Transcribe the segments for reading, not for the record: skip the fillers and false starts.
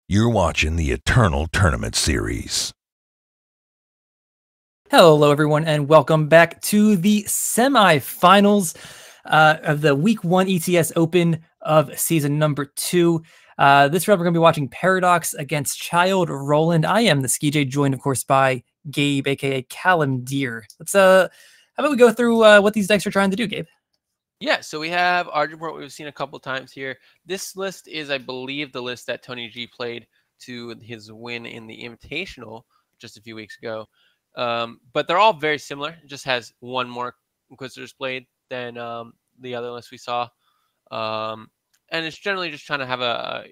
You're watching the Eternal Tournament Series. Hello, everyone, and welcome back to the semifinals of the Week 1 ETS Open of Season number 2. This round, we're going to be watching Paradox against Child Roland. I am TheSkeeJay, joined, of course, by Gabe, aka Calimdir. How about we go through what these decks are trying to do, Gabe? Yeah, so we have aReNGee, we've seen a couple times here. This list is, I believe, the list that Tony G played to his win in the Invitational just a few weeks ago. But they're all very similar. It just has one more Inquisitor's Blade than the other list we saw. And it's generally just trying to have a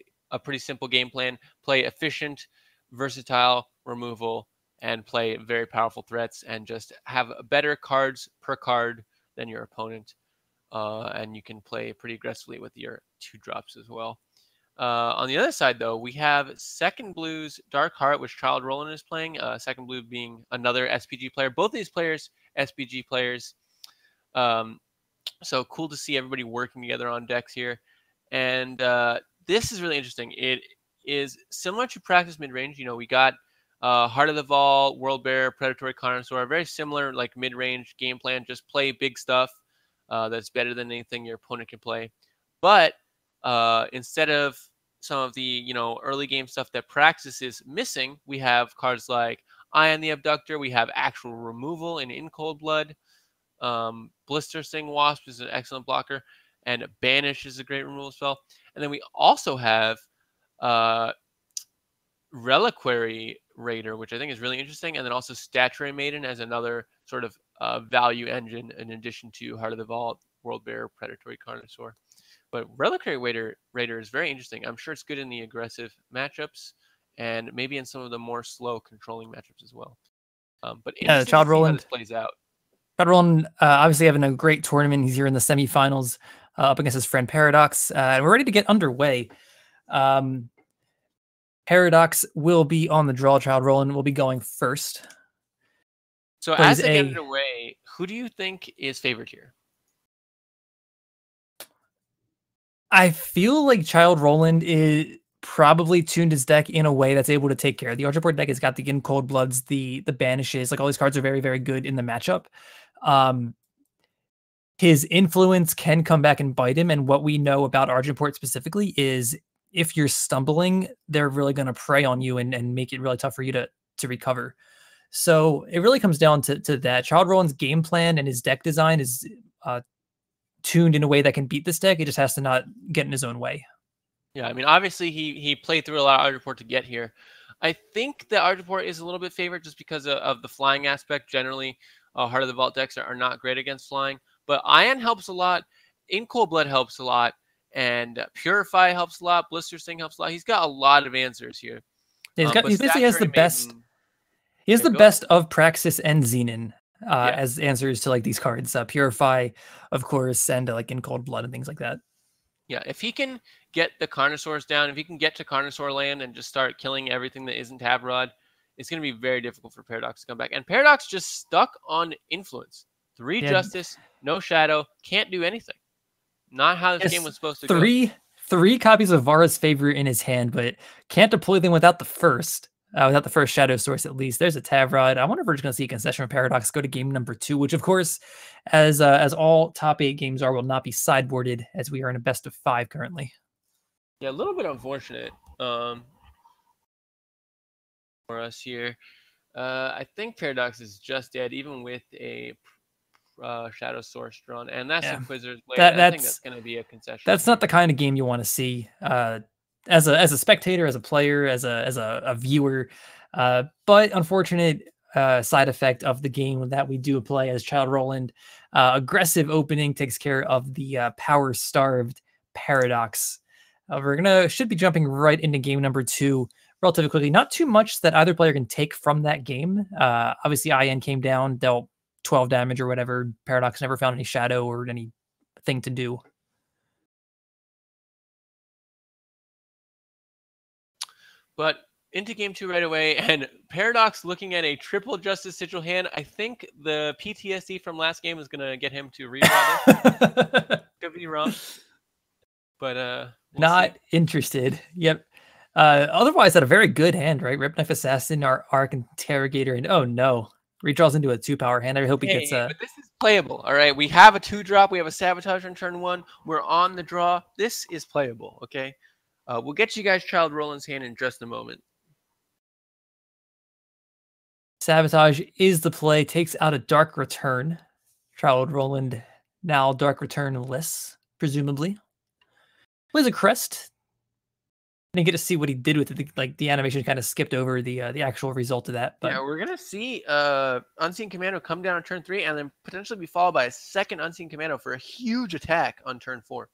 pretty simple game plan. Play efficient, versatile removal, and play very powerful threats, and just have better cards per card than your opponent. And you can play pretty aggressively with your 2-drops as well. On the other side, though, we have Second Blue's Dark Heart, which Child Roland is playing. Second Blue being another SPG player. Both of these players, SPG players. So cool to see everybody working together on decks here. And this is really interesting. It is similar to Practice Mid-Range. You know, we got Heart of the Vault, World Bear, Predatory Connoisseur. Very similar, like mid-range game plan. Just play big stuff. That's better than anything your opponent can play. But instead of some of the early game stuff that Praxis is missing, we have cards like Ion the Abductor. We have actual removal in Cold Blood. Blister Sting Wasp is an excellent blocker, and Banish is a great removal spell. And then we also have Reliquary Raider, which I think is really interesting, and then also Statuary Maiden as another sort of value engine in addition to Heart of the Vault, World Bear, Predatory Connoisseur. But Reliquary Raider is very interesting. I'm sure it's good in the aggressive matchups and maybe in some of the more slow controlling matchups as well. But yeah, Child Roland, how this plays out. Child Roland obviously having a great tournament. He's here in the semifinals up against his friend Paradox. And we're ready to get underway. Paradox will be on the draw. Child Roland will be going first. So as they get underway, who do you think is favored here? I feel like Child Roland is probably tuned his deck in a way that's able to take care of the aReNGee deck. It's got the Cold Bloods, the Banishes. Like all these cards are very, very good in the matchup. His influence can come back and bite him. And what we know about aReNGee specifically is if you're stumbling, they're really going to prey on you and make it really tough for you to recover. So it really comes down to that. Child Roland's game plan and his deck design is tuned in a way that can beat this deck. It just has to not get in his own way. Yeah, I mean, obviously he played through a lot of aReNGee to get here. I think the aReNGee is a little bit favored just because of the flying aspect. Generally, Heart of the Vault decks are not great against flying, but Ion helps a lot. In Cold Blood helps a lot. And Purify helps a lot. Blister Sting helps a lot. He's got a lot of answers here. He basically has the best. He has the best of Praxis and Xenon as answers to like these cards. Purify, of course, and like in Cold Blood and things like that. Yeah, if he can get the Carnosaurs down, if he can get to Carnosaur land and just start killing everything that isn't Tab Rod, it's going to be very difficult for Paradox to come back. And Paradox just stuck on Influence. 3 Justice, no Shadow, can't do anything. Not how this game was supposed to go. Three copies of Vara's Favor in his hand, but can't deploy them without the first Shadow Source at least. There's a Tavrod. I wonder if we're just going to see a concession from Paradox go to game number 2, which of course, as all top 8 games are, will not be sideboarded as we are in a best of 5 currently. Yeah, a little bit unfortunate for us here. I think Paradox is just dead, even with a Shadow Source drawn, and that's Inquisitor's Blade. I think that's going to be a concession. That's not the kind of game you want to see as a spectator, as a player, as a viewer. But unfortunate side effect of the game that we do play as Child Roland. Aggressive opening takes care of the power starved Paradox. Should be jumping right into game number 2 relatively quickly. Not too much that either player can take from that game. Obviously, IN came down, dealt 12 damage or whatever. Paradox never found any shadow or anything to do. But into game 2 right away, and Paradox looking at a triple Justice Sigil hand. I think the PTSD from last game is going to get him to redraw this. Could be wrong. But not interested. Yep. Otherwise, had a very good hand, right? Rip Knife Assassin, our Arc Interrogator, and oh no, redraws into a 2-power hand. I hope he gets but this is playable. All right, we have a 2-drop. We have a Sabotage on turn 1. We're on the draw. This is playable. Okay, we'll get you guys Child Roland's hand in just a moment. Sabotage is the play. Takes out a Dark Return. Child Roland now Dark Return-less, presumably. Plays a Crest. Didn't get to see what he did with it. Like the animation kind of skipped over the actual result of that. But yeah, we're gonna see Unseen Commando come down on turn 3 and then potentially be followed by a second Unseen Commando for a huge attack on turn 4.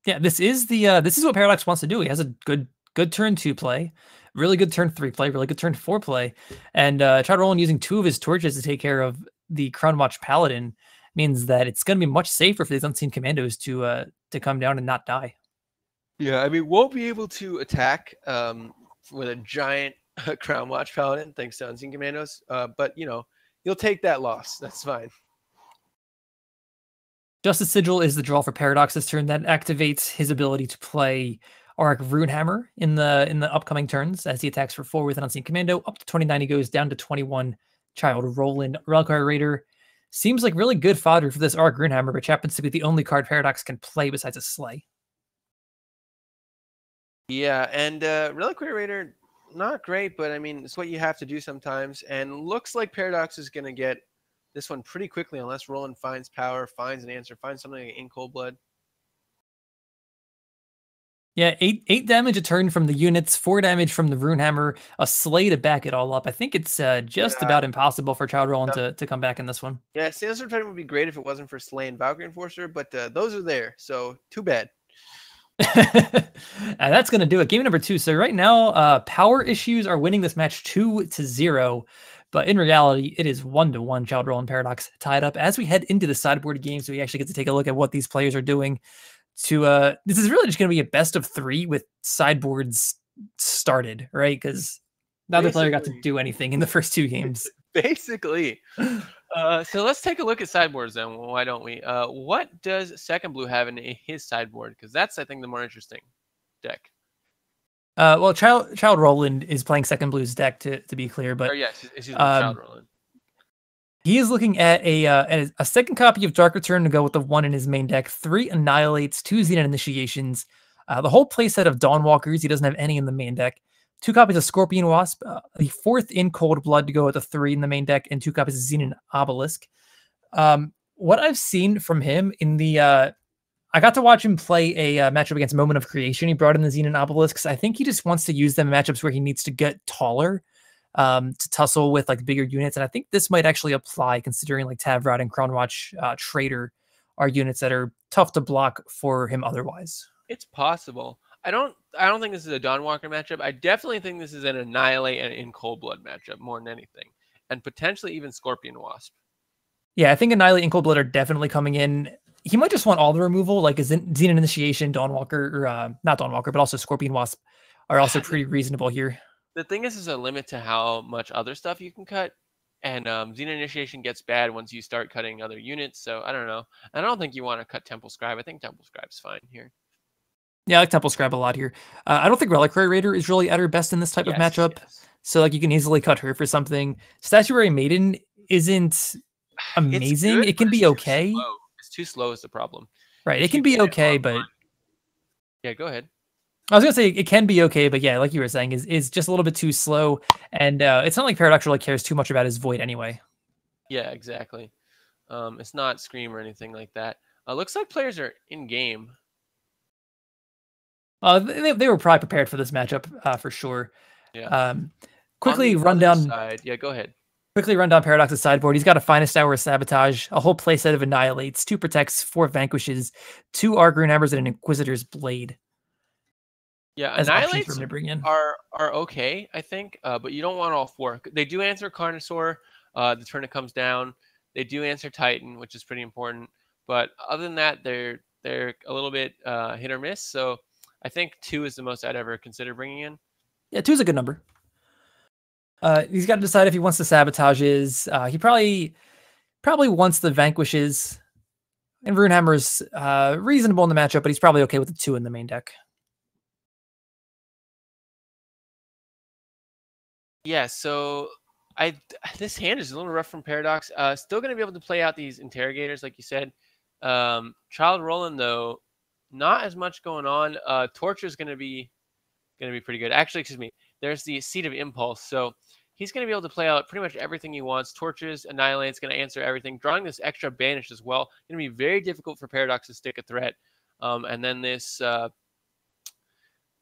Yeah, this is what Paradox wants to do. He has a good turn 2 play, really good turn 3 play, really good turn 4 play, and Child Roland using 2 of his torches to take care of the Crown Watch Paladin means that it's going to be much safer for these Unseen Commandos to come down and not die. Yeah, I mean, won't be able to attack with a giant Crown Watch Paladin thanks to Unseen Commandos, but you know, you'll take that loss. That's fine. Justice Sigil is the draw for Paradox this turn. That activates his ability to play Auric Runehammer in the upcoming turns as he attacks for 4 with an Unseen Commando. Up to 29, he goes down to 21. Child Roland, Reliquary Raider. Seems like really good fodder for this Auric Runehammer, which happens to be the only card Paradox can play besides a Slay. Yeah, and Reliquary Raider, not great, but I mean, it's what you have to do sometimes. And looks like Paradox is going to get this one pretty quickly unless Roland finds power, finds an answer, finds something like in Cold Blood. Yeah, 8 damage a turn from the units, 4 damage from the Runehammer, a Slay to back it all up. I think it's just about impossible for Child Roland to come back in this one. Yeah, Sandstorm Titan would be great if it wasn't for Slay and Valkyrie Enforcer, but those are there, so too bad. And that's going to do it. Game number 2. So right now, power issues are winning this match 2-0. But in reality, it is 1-1. Child Roland Paradox tied up. As we head into the sideboard game, so we actually get to take a look at what these players are doing. This is really just going to be a best of 3 with sideboards started, right? Because neither player got to do anything in the first 2 games. Basically. So let's take a look at sideboards then. Why don't we? What does Second Blue have in his sideboard? Because that's, I think, the more interesting deck. Well, Child Roland is playing Second Blue's deck to be clear, but yes, excuse me, Child Roland. He is looking at a second copy of Dark Return to go with the 1 in his main deck, 3 Annihilates, 2 Zenith Initiations, the whole playset of Dawnwalkers. He doesn't have any in the main deck. 2 copies of Scorpion Wasp, the 4th in Cold Blood to go with the 3 in the main deck, and 2 copies of Zenith Obelisk. What I've seen from him in the I got to watch him play a matchup against Moment of Creation. He brought in the Zenith Obelisks. I think he just wants to use them in matchups where he needs to get taller to tussle with like bigger units. And I think this might actually apply considering like Tavrod and Crownwatch Trader are units that are tough to block for him otherwise. It's possible. I don't think this is a Dawnwalker matchup. I definitely think this is an Annihilate and in Cold Blood matchup more than anything. And potentially even Scorpion Wasp. Yeah, I think Annihilate and Cold Blood are definitely coming in. He might just want all the removal, like Zenith Initiation, Dawnwalker, or not Dawnwalker, but also Scorpion Wasp are also pretty reasonable here. The thing is a limit to how much other stuff you can cut. And Zenith Initiation gets bad once you start cutting other units. So I don't know. I don't think you want to cut Temple Scribe. I think Temple Scribe's fine here. Yeah, I like Temple Scribe a lot here. I don't think Reliquary Raider is really at her best in this type of matchup. Yes. So like you can easily cut her for something. Statuary Maiden isn't amazing. Good, it can be okay. It's too slow is the problem. Right. It can be okay, but yeah, go ahead. I was gonna say it can be okay, but yeah, like you were saying, is just a little bit too slow, and it's not like Paradox really cares too much about his Void anyway. Yeah, exactly. It's not Scream or anything like that. Looks like players are in game. They were probably prepared for this matchup for sure. Yeah. Quickly run down. Side. Yeah, go ahead. Quickly run down Paradox's sideboard. He's got a Finest Hour of Sabotage, a whole playset of Annihilates, 2 Protects, 4 Vanquishes, 2 Arc Runehammers, and an Inquisitor's Blade. Yeah, Annihilates are okay, I think, but you don't want all 4. They do answer Carnosaur the turn it comes down. They do answer Titan, which is pretty important. But other than that, they're a little bit hit or miss. So I think 2 is the most I'd ever consider bringing in. Yeah, 2 is a good number. He's got to decide if he wants the Sabotages. He probably wants the Vanquishes. And Runehammer's reasonable in the matchup, but he's probably okay with the 2 in the main deck. Yeah, so this hand is a little rough from Paradox. Still going to be able to play out these interrogators, like you said. Child Roland though, not as much going on. Torture is going to be pretty good. Actually, excuse me. There's the Seed of Impulse, so he's going to be able to play out pretty much everything he wants. Torches, Annihilate's going to answer everything. Drawing this extra Banish as well, going to be very difficult for Paradox to stick a threat. And then this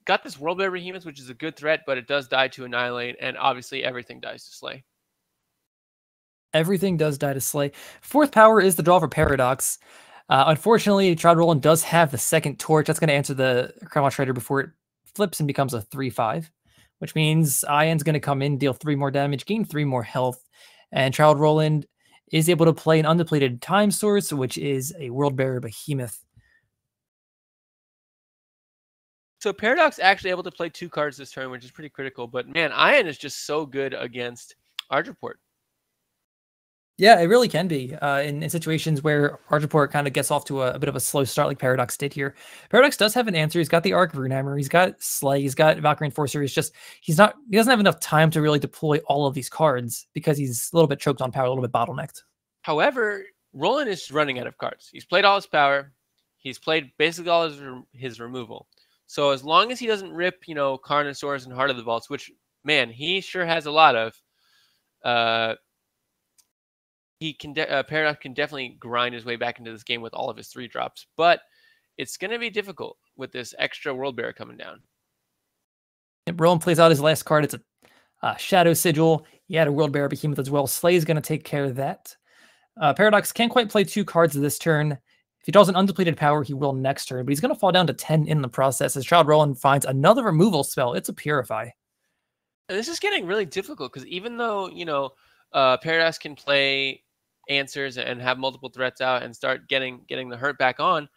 got this World Bear Behemoth, which is a good threat, but it does die to Annihilate, and obviously everything dies to Slay. Everything does die to Slay. Fourth power is the draw for Paradox. Unfortunately, Child Roland does have the second Torch. That's going to answer the Crown Trader before it flips and becomes a 3/5, which means Ian's going to come in, deal 3 more damage, gain 3 more health, and Child Roland is able to play an undepleted Time Source, which is a World Bearer Behemoth. So Paradox actually able to play 2 cards this turn, which is pretty critical. But man, Ian is just so good against Argeport. Yeah, it really can be in situations where Argeport kind of gets off to a bit of a slow start like Paradox did here. Paradox does have an answer. He's got the Arc Runehammer. He's got Slay. He's got Valkyrie Enforcer. It's just he doesn't have enough time to really deploy all of these cards because he's a little bit choked on power, a little bit bottlenecked. However, Roland is running out of cards. He's played all his power. He's played basically all his removal. So as long as he doesn't rip, Carnosaurs and Heart of the Vaults, which, man, he sure has a lot of, Paradox can definitely grind his way back into this game with all of his 3-drops. But it's going to be difficult with this extra World Bearer coming down. Roland plays out his last card. It's a Shadow Sigil. He had a World Bearer Behemoth as well. Slay is going to take care of that. Paradox can't quite play 2 cards this turn. If he draws an undepleted power, he will next turn, but he's going to fall down to 10 in the process as Child Roland finds another removal spell. It's a Purify. This is getting really difficult because even though, Paradox can play answers and have multiple threats out and start getting the hurt back on,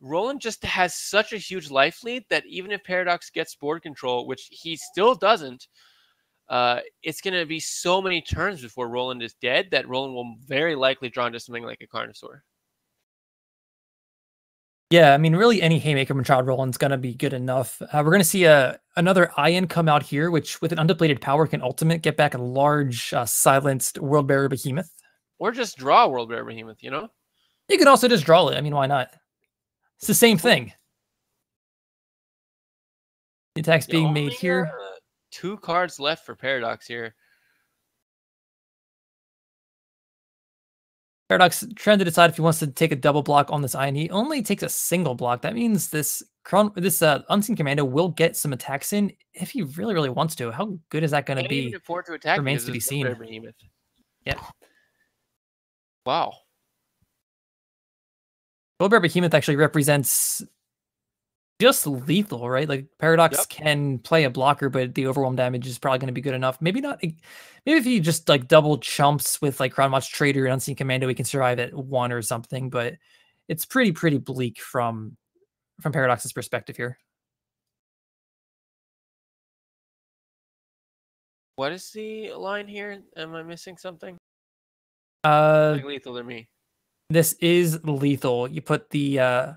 Roland just has such a huge life lead that even if Paradox gets board control, which he still doesn't, it's going to be so many turns before Roland is dead that Roland will very likely draw into something like a Carnosaur. Yeah, I mean, really any Haymaker from Child Roland's going to be good enough. We're going to see another Ian come out here, which with an undepleted power can ultimate, get back a large silenced World Bearer Behemoth. Or just draw a World Bearer Behemoth, You can also just draw it. I mean, why not? It's the same thing. The attack's being made here. 2 cards left for Paradox here. Paradox trying to decide if he wants to take a double block on this Ion. He only takes a single block. That means this Unseen Commando will get some attacks in if he really, really wants to. How good is that going to be? Afford to attack remains to be seen. Yeah. Wow. World Bearer Behemoth actually represents just lethal, right? Like Paradox can play a blocker, but the overwhelm damage is probably going to be good enough. Maybe not. Maybe if he just like double chumps with like Crown Watch Trader and Unseen Commando, he can survive at 1 or something. But it's pretty bleak from Paradox's perspective here. What is the line here? Am I missing something? Like lethal to me. This is lethal. You put the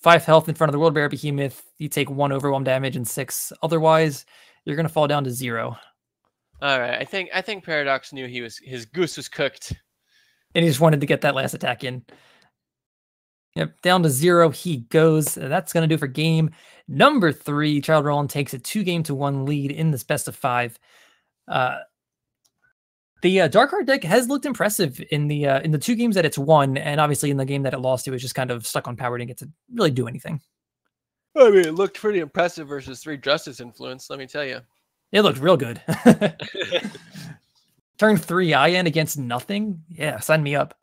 5 health in front of the World Bearer Behemoth. You take 1 overwhelm damage and 6. Otherwise, you're gonna fall down to 0. All right. I think Paradox knew his goose was cooked, and he just wanted to get that last attack in. Yep, down to 0 he goes. That's gonna do it for game number 3. Child Roland takes a 2-1 lead in this best of 5. The Dark Heart deck has looked impressive in the 2 games that it's won, and obviously in the game that it lost, it was just kind of stuck on power, didn't get to really do anything. I mean, it looked pretty impressive versus 3 Justice Influence, let me tell you. It looked real good. Turn 3, Ian against nothing? Yeah, sign me up.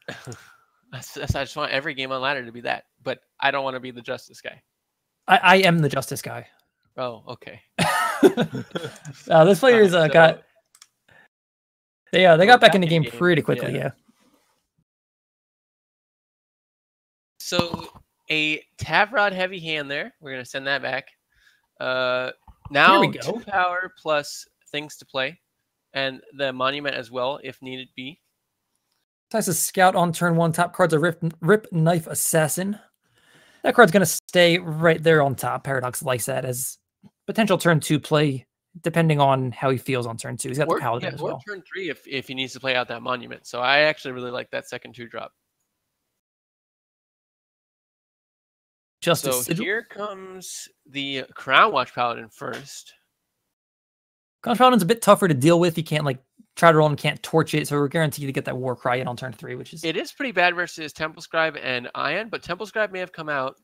I just want every game on ladder to be that, but I don't want to be the Justice guy. I am the Justice guy. Oh, okay. This player's got... They got back in the game pretty quickly, yeah. So a Tavrod heavy hand there. We're gonna send that back. Now 2 power plus things to play, and the monument as well if needed be. Ties a scout on turn 1. Top card's a Rip Knife Assassin. That card's gonna stay right there on top. Paradox likes that as potential turn 2 play depending on how he feels on turn 2. He's got the Paladin as well. Or turn 3 if he needs to play out that Monument. So I actually really like that second 2-drop. Justice So Sigil. here comes the Crown Watch Paladin first. Crown Paladin's a bit tougher to deal with. You can't like try to roll and can't torch it, so we're guaranteed to get that War Cry in on turn 3, which is... It is pretty bad versus Temple Scribe and Ion, but Temple Scribe may have come out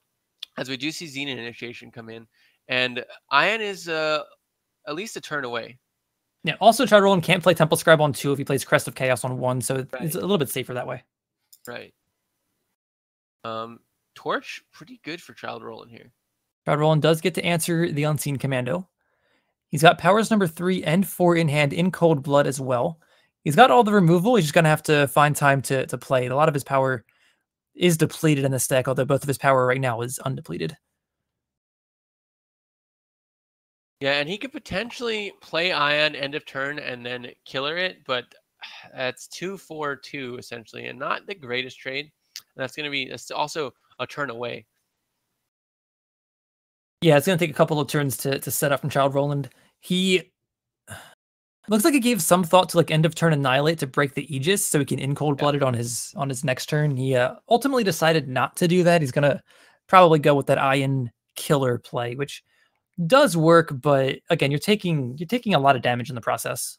as we do see Zenith Initiation come in. And Ion is at least a turn away. Yeah, also Child Roland can't play Temple Scribe on 2 if he plays Crest of Chaos on 1, so it's a little bit safer that way. Right. Torch, pretty good for Child Roland here. Child Roland does get to answer the Unseen Commando. He's got powers number 3 and 4 in hand in Cold Blood as well. He's got all the removal. He's just going to have to find time to play it. A lot of his power is depleted in this deck, although both of his power right now is undepleted. Yeah, and he could potentially play Ion end of turn and then killer it, but that's 2-4-2 essentially, and not the greatest trade. And that's also a turn away. Yeah, it's going to take a couple of turns to set up from Child Roland. He looks like he gave some thought to like end of turn Annihilate to break the Aegis so he can in Cold Blooded on his next turn. He ultimately decided not to do that. He's going to probably go with that Ion killer play, which does work, but again, you're taking a lot of damage in the process.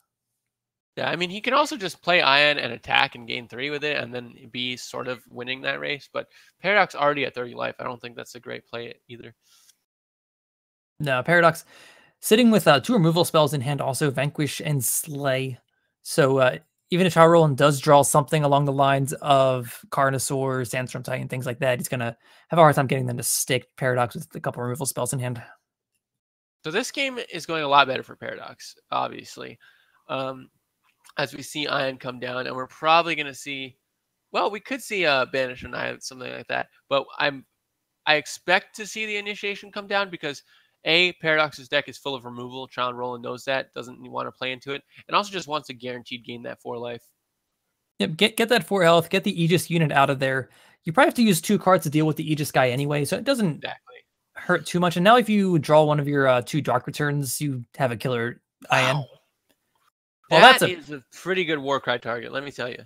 Yeah, I mean, he can also just play Ion and attack and gain 3 with it and then be sort of winning that race, but Paradox already at 30 life. I don't think that's a great play either. No, Paradox sitting with 2 removal spells in hand, also Vanquish and Slay. So even if Child Roland does draw something along the lines of Carnosaur, Sandstorm Titan, things like that, he's going to have a hard time getting them to stick. Paradox with a couple removal spells in hand. So this game is going a lot better for Paradox, obviously. As we see Ion come down, and we're probably going to see, well, we could see Banish and Ion, something like that. But I expect to see the Initiation come down because Paradox's deck is full of removal. Child Roland knows that, doesn't want to play into it, and also just wants to guaranteed gain that 4 life. Yep, get that 4 health, get the Aegis unit out of there. You probably have to use 2 cards to deal with the Aegis guy anyway, so it doesn't hurt too much. And now if you draw one of your 2 Dark Returns, you have a killer Ion. Wow. Well, that is a pretty good Warcry target, let me tell you.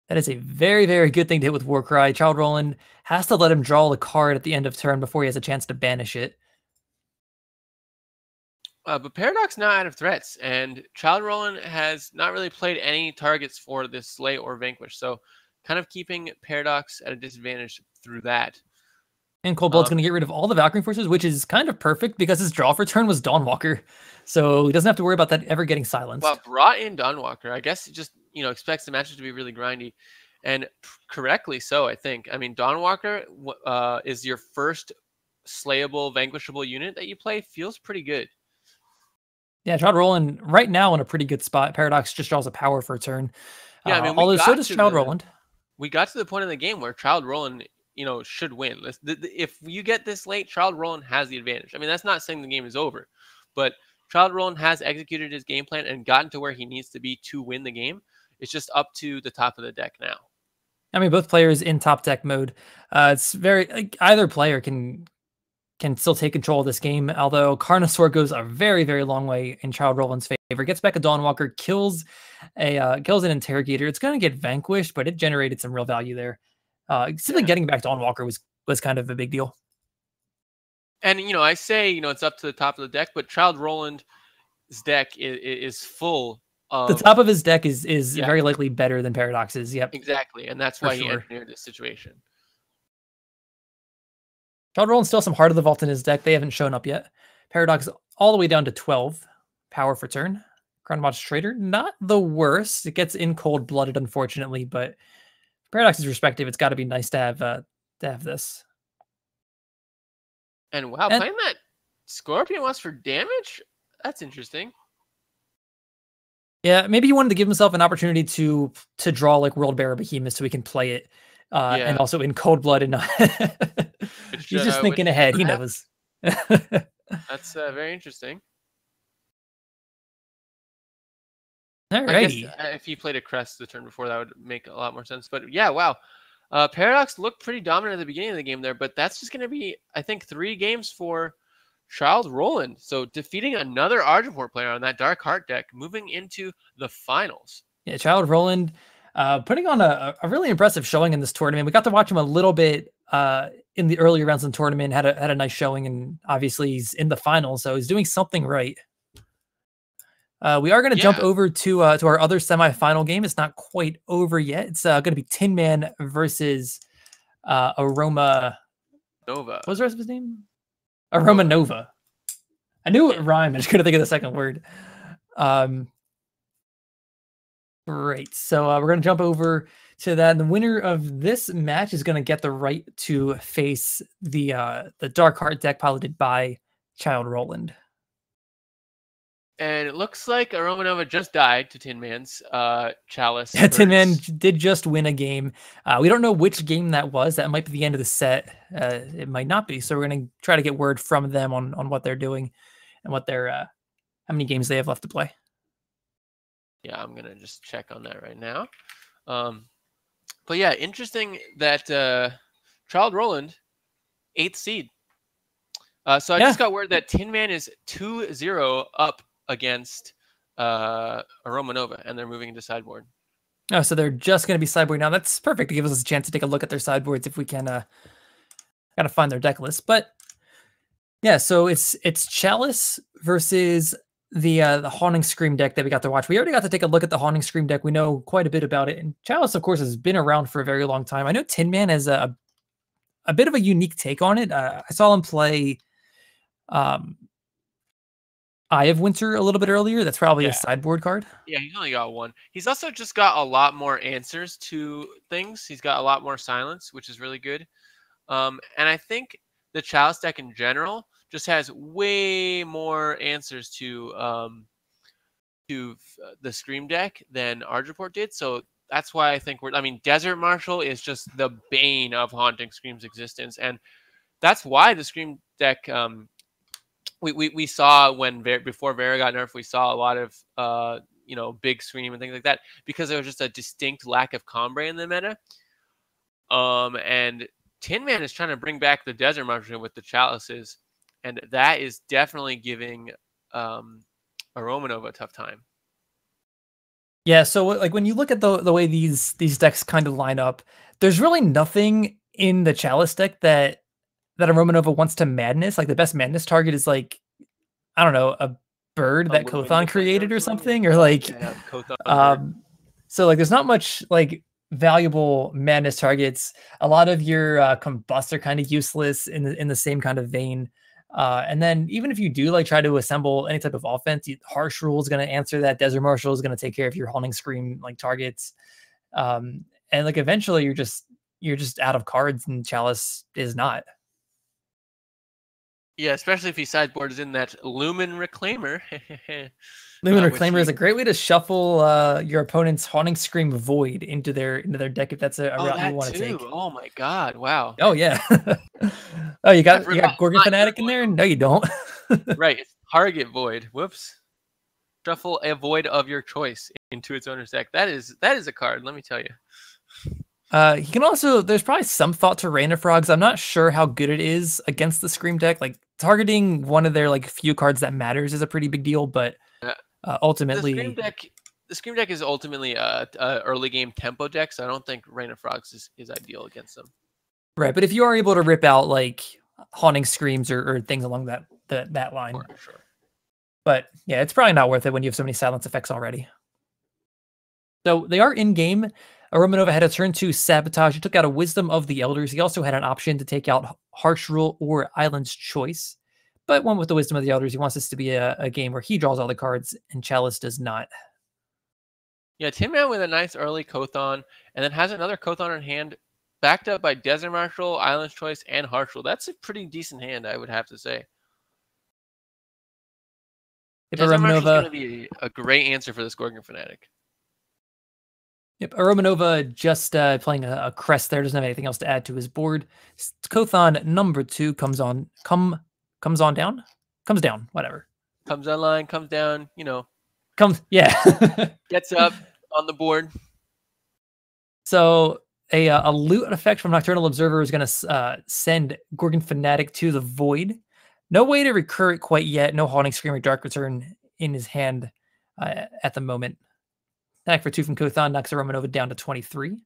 That is a very, very good thing to hit with Warcry. Child Roland has to let him draw the card at the end of turn before he has a chance to banish it. But Paradox now out of threats, and Child Roland has not really played any targets for this Slay or Vanquish, so kind of keeping Paradox at a disadvantage through that. And Cold Blood's going to get rid of all the Valkyrie forces, which is kind of perfect because his draw for turn was Dawnwalker. So he doesn't have to worry about that ever getting silenced. Well, brought in Dawnwalker. I guess it just, expects the matches to be really grindy. And correctly so, I think. I mean, Dawnwalker is your first slayable, vanquishable unit that you play. Feels pretty good. Yeah, Child Roland right now in a pretty good spot. Paradox just draws a power for a turn. Yeah, I mean, although so does Child Roland. We got to the point in the game where Child Roland should win. If you get this late, Child Roland has the advantage. I mean, that's not saying the game is over, but Child Roland has executed his game plan and gotten to where he needs to be to win the game. It's just up to the top of the deck now. I mean, both players in top deck mode. It's very either player can still take control of this game. Although Carnosaur goes a very, very long way in Child Roland's favor. Gets back a Dawnwalker, kills an Interrogator. It's going to get vanquished, but it generated some real value there. Simply getting back Dawnwalker was kind of a big deal. And, I say, it's up to the top of the deck, but Child Roland's deck is full of... The top of his deck is very likely better than Paradox's. Yep. Exactly. And that's why he engineered this situation. Child Roland still some Heart of the Vault in his deck. They haven't shown up yet. Paradox all the way down to 12 power for turn. Chronomod's Trader, not the worst. It gets in Cold Blooded, unfortunately, but Paradox's perspective, it's got to be nice to have this. And wow, playing that Scorpion was for damage? That's interesting. Yeah, maybe he wanted to give himself an opportunity to draw like World Bearer Behemoth so he can play it. And also in Cold Blood and he's just thinking ahead. He knows. That's very interesting. Alrighty. If he played a Crest the turn before, that would make a lot more sense. But yeah, wow. Paradox looked pretty dominant at the beginning of the game there, but that's just going to be, I think, 3 games for Child Roland. So defeating another Argenport player on that Dark Heart deck, moving into the finals. Yeah, Child Roland putting on a really impressive showing in this tournament. We got to watch him a little bit in the earlier rounds of the tournament, had a nice showing, and obviously he's in the finals, so he's doing something right. We are going to jump over to our other semifinal game. It's not quite over yet. It's going to be Tin Man versus Aroma Nova. What was the rest of his name? Aroma Nova. I knew it rhymed. I just couldn't think of the second word. Great. So we're going to jump over to that. And the winner of this match is going to get the right to face the Dark Heart deck piloted by Child Roland. And it looks like Aroma Nova just died to Tin Man's Chalice. Yeah, Tin Man did just win a game. We don't know which game that was. That might be the end of the set. It might not be. So we're going to try to get word from them on what they're doing and what they're how many games they have left to play. Yeah, I'm going to just check on that right now. But yeah, interesting that Child Roland, 8th seed. So I just got word that Tin Man is 2-0 up against Aroma Nova, and they're moving into sideboard. Oh, so they're just going to be sideboard now. That's perfect to give us a chance to take a look at their sideboards if we can gotta find their deck list. But yeah, so it's Chalice versus the Haunting Scream deck that we got to watch. We already got to take a look at the Haunting Scream deck. We know quite a bit about it. And Chalice, of course, has been around for a very long time. I know Tin Man has a bit of a unique take on it. I saw him play Eye of Winter a little bit earlier. That's probably a sideboard card. Yeah, he's only got one. He's also just got a lot more answers to things. He's got a lot more silence, which is really good. And I think the Chalice deck in general just has way more answers to the Scream deck than Argenport did. So that's why I think Desert Marshal is just the bane of Haunting Scream's existence. And that's why the Scream deck, we saw before Vera got nerfed, we saw a lot of, big Scream and things like that, because there was just a distinct lack of Combre in the meta. And Tin Man is trying to bring back the Desert Marshal with the Chalices, and that is definitely giving Aroma Nova a tough time. Yeah, so like when you look at the way these decks kind of line up, there's really nothing in the Chalice deck that Aroma Nova wants to madness. Like the best madness target is like, I don't know, a bird that Kothon created or something, or like so like there's not much like valuable madness targets. A lot of your combusts are kind of useless in the same kind of vein. And then even if you do like try to assemble any type of offense, Harsh Rule is going to answer that. Desert Marshal is going to take care of your Haunting Scream like targets. And like eventually you're just out of cards, and Chalice is not. Yeah, especially if he sideboards in that Lumen Reclaimer. Lumen Reclaimer is a great way to shuffle your opponent's Haunting Scream Void into their deck if that's a route you want to take. Oh my god! Wow. Oh yeah. Oh, you got Gorgon Fanatic in there? No, you don't. Right, it's target Void. Whoops. Shuffle a Void of your choice into its owner's deck. That is a card. Let me tell you. He can also, there's probably some thought to Rain of Frogs. I'm not sure how good it is against the Scream deck. Like targeting one of their like few cards that matters is a pretty big deal, but ultimately the Scream deck is ultimately a early game tempo deck, so I don't think Rain of Frogs is ideal against them. Right, but if you are able to rip out like Haunting Screams or things along that line. Sure. But yeah, it's probably not worth it when you have so many silence effects already. So they are in game. Aroma Nova had a turn 2 Sabotage. He took out a Wisdom of the Elders. He also had an option to take out Harsh Rule or Island's Choice, but went with the Wisdom of the Elders. He wants this to be a game where he draws all the cards and Chalice does not. Yeah, Tin Man with a nice early Kothon, and then has another Kothon in hand, backed up by Desert Marshal, Island's Choice, and Harsh Rule. That's a pretty decent hand, I would have to say. Desert Marshal is going to be a great answer for this Gorgon Fanatic. Yep, Aroma Nova just playing a crest there. Doesn't have anything else to add to his board. Kothon number 2 comes down, whatever. Comes online, comes down, yeah. Gets up on the board. So a loot effect from Nocturnal Observer is going to send Gorgon Fanatic to the Void. No way to recur it quite yet. No Haunting Scream or Dark Return in his hand at the moment. Attack for 2 from Kothan knocks a Romanova down to 23.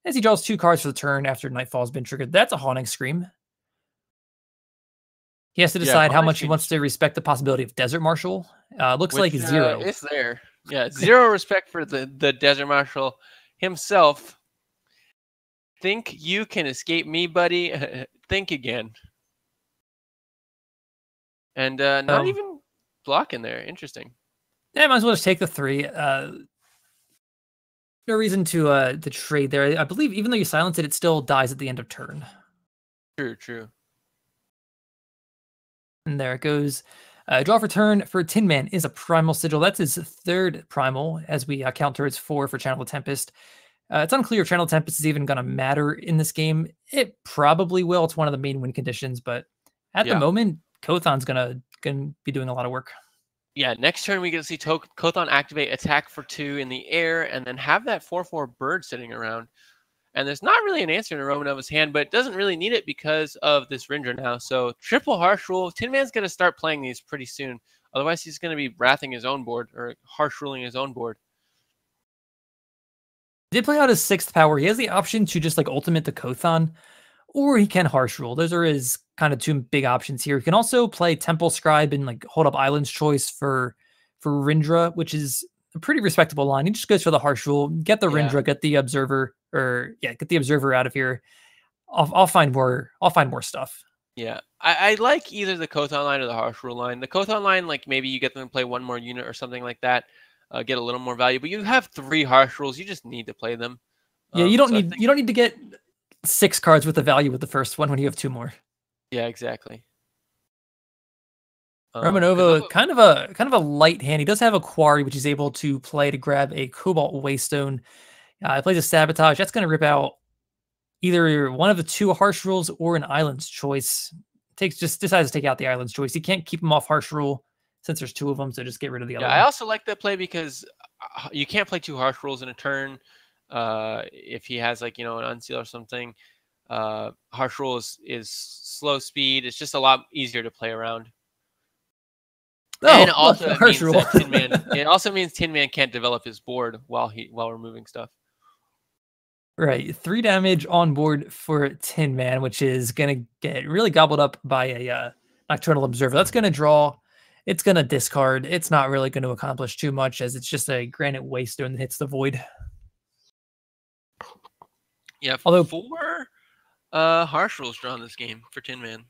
As he draws 2 cards for the turn after Nightfall has been triggered. That's a Haunting Scream. He has to decide how much he wants to respect the possibility of Desert Marshal. Looks like 0. It's there. Yeah, 0 respect for the Desert Marshal himself. Think you can escape me, buddy? Think again. And not even blocking there. Interesting. Yeah, might as well just take the 3. No reason to trade there. I believe even though you silence it, it still dies at the end of turn. True. And there it goes. Draw for turn for Tin Man is a Primal Sigil. That's his 3rd Primal, as we count towards 4 for Channel the Tempest. It's unclear if Channel Tempest is even going to matter in this game. It probably will. It's one of the main win conditions, but at the moment, Kothan's gonna be doing a lot of work. Yeah, next turn we get to see Kothan activate attack for 2 in the air and then have that 4/4 bird sitting around. And there's not really an answer in Romanova's hand, but it doesn't really need it because of this Rindra now. So triple Harsh Rule. Tin Man's going to start playing these pretty soon. Otherwise, he's going to be wrathing his own board or Harsh Ruling his own board. He did play out his 6th power. He has the option to just like ultimate the Kothan, or he can Harsh Rule. Those are his kind of 2 big options here. He can also play Temple Scribe and like hold up Island's Choice for Rindra, which is a pretty respectable line. He just goes for the Harsh Rule, get the Rindra, get the Observer, get the Observer out of here. I'll find more stuff. Yeah, I like either the Kothan line or the Harsh Rule line. The Kothan line, like maybe you get them to play 1 more unit or something like that, get a little more value. But you have 3 Harsh Rules, you just need to play them. Yeah, you don't need to get 6 cards with the value with the first one when you have 2 more. Yeah, exactly. Romanova, kind of a light hand. He does have a Quarry, which he's able to play to grab a Cobalt Waystone. He plays a Sabotage. That's going to rip out either one of the 2 Harsh Rules or an Island's Choice. Decides to take out the Island's Choice. He can't keep him off Harsh Rule since there's 2 of them, so just get rid of the other one. I also like that play because you can't play 2 Harsh Rules in a turn. If he has like, an Unseal or something. Harsh Rule is slow speed. It's just a lot easier to play around. And also it also means Tin Man can't develop his board while removing stuff. Right, 3 damage on board for Tin Man, which is gonna get really gobbled up by a Nocturnal Observer. That's gonna draw. It's gonna discard. It's not really going to accomplish too much, as it's just a Granite Waystone that hits the void. Yeah, although 4 Harsh Rules drawn this game for Tin Man.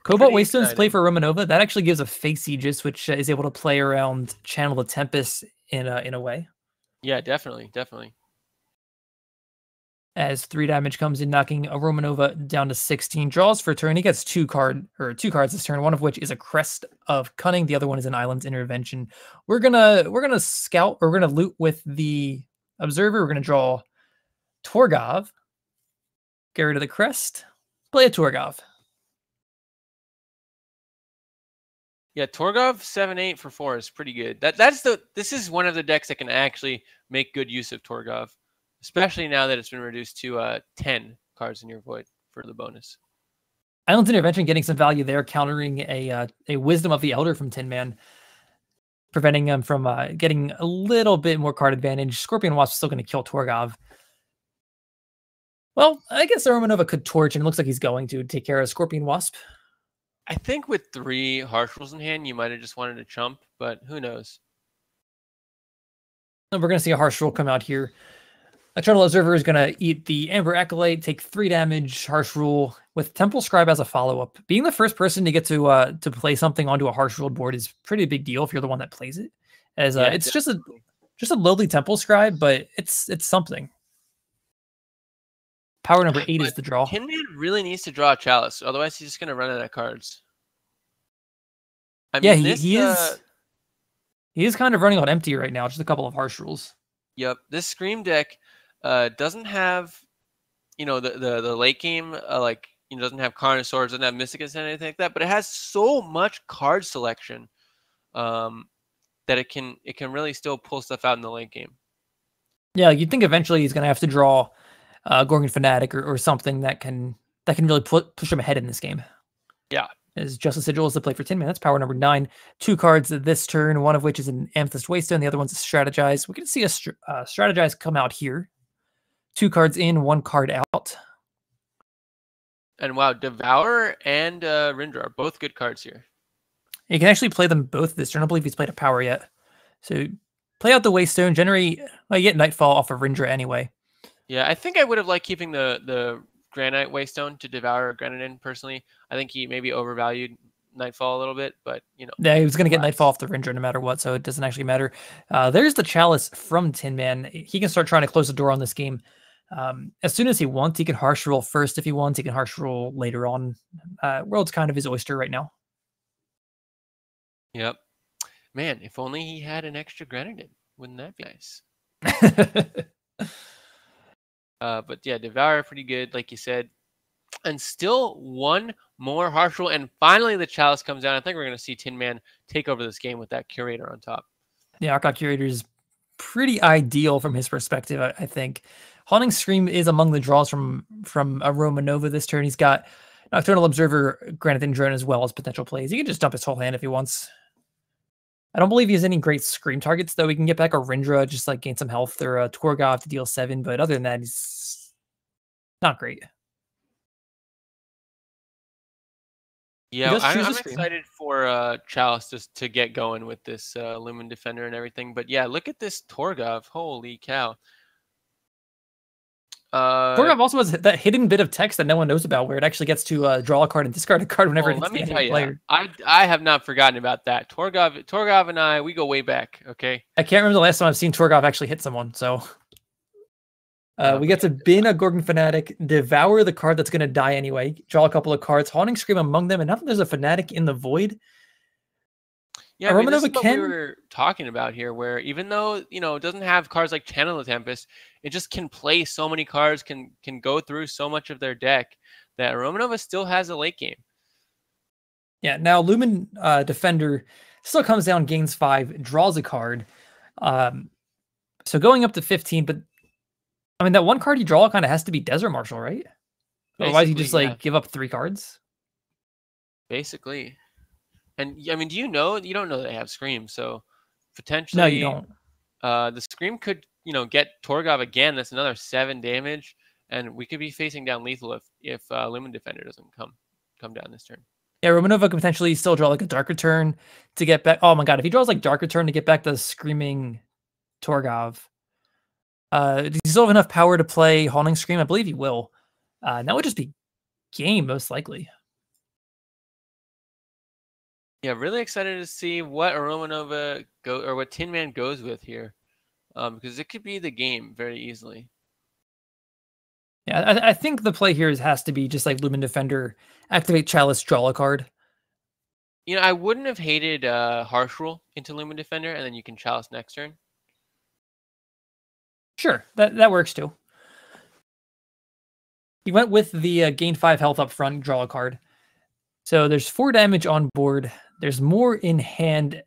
Cobalt Waystone's play for Romanova. That actually gives a Face Aegis, which is able to play around Channel the Tempest in a way. Yeah, definitely. As 3 damage comes in, knocking a Romanova down to 16. Draws for turn. He gets 2 cards this turn, one of which is a Crest of Cunning. The other one is an Island's Intervention. We're gonna scout, or we're gonna loot with the Observer. We're gonna draw Torgov. Get rid of the Crest. Play a Torgov. Yeah, Torgov 7/8 for 4 is pretty good. This is one of the decks that can actually make good use of Torgov, especially now that it's been reduced to 10 cards in your void for the bonus. Island's Intervention getting some value there, countering a Wisdom of the Elder from Tin Man, preventing him from getting a little bit more card advantage. Scorpion Wasp is still going to kill Torgov. Well, I guess Romanova could Torch, and it looks like he's going to take care of Scorpion Wasp. I think with 3 Harsh Rules in hand, you might have just wanted to chump, but who knows? And we're going to see a Harsh Rule come out here. Eternal Observer is going to eat the Amber Acolyte, take 3 damage, Harsh Rule, with Temple Scribe as a follow-up. Being the first person to get to play something onto a Harsh Ruled board is pretty big deal if you're the one that plays it. As it's just a lowly Temple Scribe, but it's something. Power number 8 is the draw. Tin Man really needs to draw a Chalice, otherwise he's just going to run out of cards. He is kind of running on empty right now, just a couple of Harsh Rules. Yep, this Scream deck doesn't have, the late game, doesn't have Carnosaurs, doesn't have Mysticus and anything like that, but it has so much card selection that it can really still pull stuff out in the late game. Yeah, you'd think eventually he's going to have to draw Gorgon Fanatic or something that can really push him ahead in this game. Yeah, As Justice Sigil is the play for Tin Man. That's power number 9. 2 cards this turn, one of which is an Amethyst Waystone, the other one's a Strategize. We can see a Strategize come out here. 2 cards in, 1 card out. And wow, Devour and aReNGee are both good cards here. You can actually play them both this turn. I don't believe he's played a power yet. So play out the Waystone, generate, well, you get Nightfall off of aReNGee anyway. Yeah, I think I would have liked keeping the Granite Waystone to Devour Granite personally. I think he maybe overvalued Nightfall a little bit, but you know. Yeah, he was going to get Nightfall off the aReNGee no matter what, so it doesn't actually matter. There's the Chalice from Tin Man. He can start trying to close the door on this game. As soon as he wants, he can harsh roll first if he wants. He can harsh roll later on. World's kind of his oyster right now. Yep. Man, if only he had an extra Granite. Wouldn't that be nice? But yeah, Devour pretty good, like you said. And still one more harsh roll, and finally the Chalice comes down. I think we're going to see Tin Man take over this game with that Curator on top. Yeah, Archon Curator is pretty ideal from his perspective, I think. Haunting Scream is among the draws from Aroma Nova this turn. He's got Nocturnal Observer, Granite Drone as well as potential plays. He can just dump his whole hand if he wants. I don't believe he has any great Scream targets, though. He can get back a aReNGee, just like gain some health, or a Torgov to deal 7, but other than that, he's not great. Yeah, I'm excited for Chalice to get going with this Lumen Defender and everything. But yeah, look at this Torgov. Holy cow. Torgov also has that hidden bit of text that no one knows about, where it actually gets to draw a card and discard a card whenever it's the enemy player. I have not forgotten about that. Torgov and I, we go way back. Okay. I can't remember the last time I've seen Torgov actually hit someone. So we get to bin a Gorgon Fanatic, devour the card that's going to die anyway, draw a couple of cards, Haunting Scream among them, and now that there's a Fanatic in the void. Yeah, I mean, this is what we were talking about here, where even though, you know, it doesn't have cards like Channel the Tempest, it just can play so many cards, can go through so much of their deck that Aroma Nova still has a late game. Yeah, now Lumen Defender still comes down, gains 5, draws a card. So going up to 15, but I mean, that one card you draw kind of has to be Desert Marshal, right? Otherwise, you just give up 3 cards. Basically. And I mean, you don't know they have Scream, so potentially. No, you don't. The Scream could, get Torgov again. That's another 7 damage, and we could be facing down lethal if Lumen Defender doesn't come down this turn. Yeah, Romanova could potentially still draw like a Dark Return to get back. Oh my god, if he draws like Dark Return to get back the Screaming Torgov, does he still have enough power to play Haunting Scream? I believe he will. That would just be game, most likely. Yeah, really excited to see what Aroma Nova what Tin Man goes with here, because it could be the game very easily. Yeah, I think the play here has to be just like Lumen Defender, activate Chalice, draw a card. I wouldn't have hated Harsh Rule into Lumen Defender, and then you can Chalice next turn. Sure, that works too. He went with the gain 5 health up front, draw a card. So there's 4 damage on board. There's more in hand.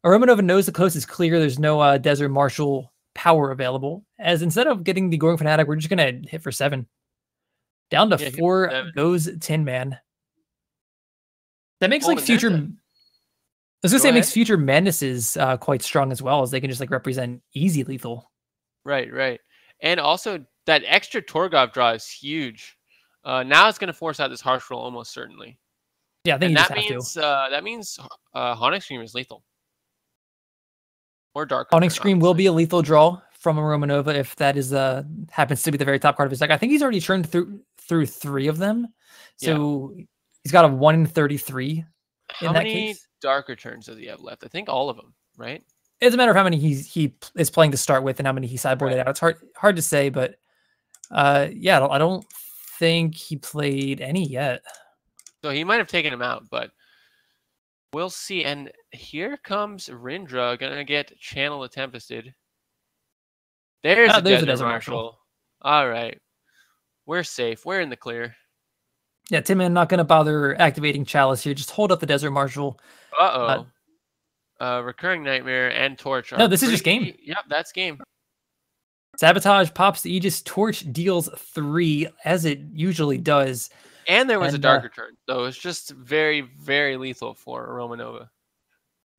Aroma Nova knows the coast is clear. There's no Desert Marshal power available. As instead of getting the Gorgon Fanatic, we're just going to hit for 7. Down to 4 goes Tin Man. That makes future... I was going to say it makes future Madnesses quite strong as well, as they can just represent easy lethal. Right. And also that extra Torgov draw is huge. Now it's going to force out this Harsh Roll almost certainly. Yeah, I think that means Haunting Scream is lethal. Or Dark. Haunting Scream will be a lethal draw from Aroma Nova if that is happens to be the very top card of his deck. I think he's already turned through 3 of them. So he's got a 1 in 33 How many Dark Returns does he have left? I think all of them, right? It's a matter of how many he is playing to start with and how many he sideboarded out. It's hard to say, but yeah, I don't think he played any yet. So he might have taken him out, but we'll see. And here comes aReNGee, gonna get Channel the Tempested. There's a Desert Marshal. All right, we're safe. We're in the clear. Yeah, Tin Man not gonna bother activating Chalice here. Just hold up the Desert Marshal. Recurring Nightmare and Torch. No, this is just game. Yep, that's game. Sabotage pops the Aegis. Torch deals 3 as it usually does. And there was a dark return, so it's just very, very lethal for Romanova.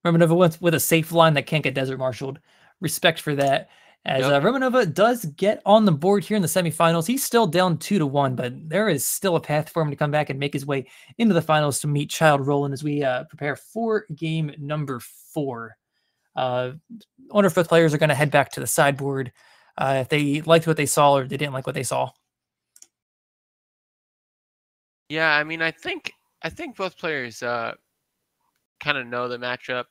Romanova went with a safe line that can't get desert marshaled. Respect for that. As Romanova does get on the board here in the semifinals, he's still down 2-1, but there is still a path for him to come back and make his way into the finals to meet Child Roland as we prepare for game number 4. I wonder if both players are going to head back to the sideboard if they liked what they saw or they didn't like what they saw. Yeah, I mean, I think both players kind of know the matchup.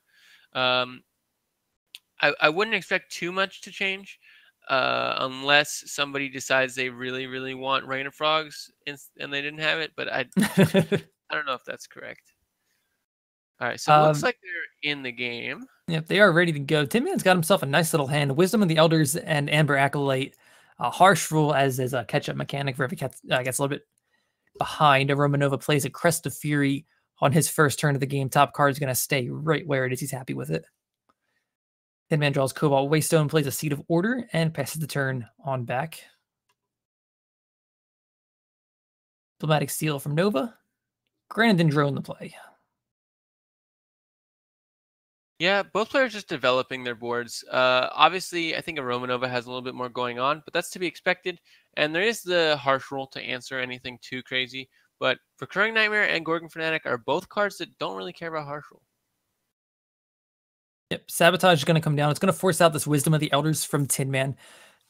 I wouldn't expect too much to change unless somebody decides they really, really want Rain of Frogs and they didn't have it. But I don't know if that's correct. All right, so it looks like they're in the game. Yep, they are ready to go. Tin Man's got himself a nice little hand. Wisdom of the Elders and Amber Acolyte. Harsh Rule as a catch-up mechanic for if he gets a little bit behind. Romanova plays a Crest of Fury on his first turn of the game. Top card is going to stay right where it is. He's happy with it. Tin Man draws Cobalt Waystone, plays a Seed of Order, and passes the turn on back. Diplomatic Seal from Nova. Grandin drone the play. Yeah, both players just developing their boards. Obviously, I think a Romanova has a little bit more going on, but that's to be expected. And there is the Harsh Rule to answer anything too crazy. But Recurring Nightmare and Gorgon Fanatic are both cards that don't really care about Harsh Rule. Yep, Sabotage is going to come down. It's going to force out this Wisdom of the Elders from Tin Man.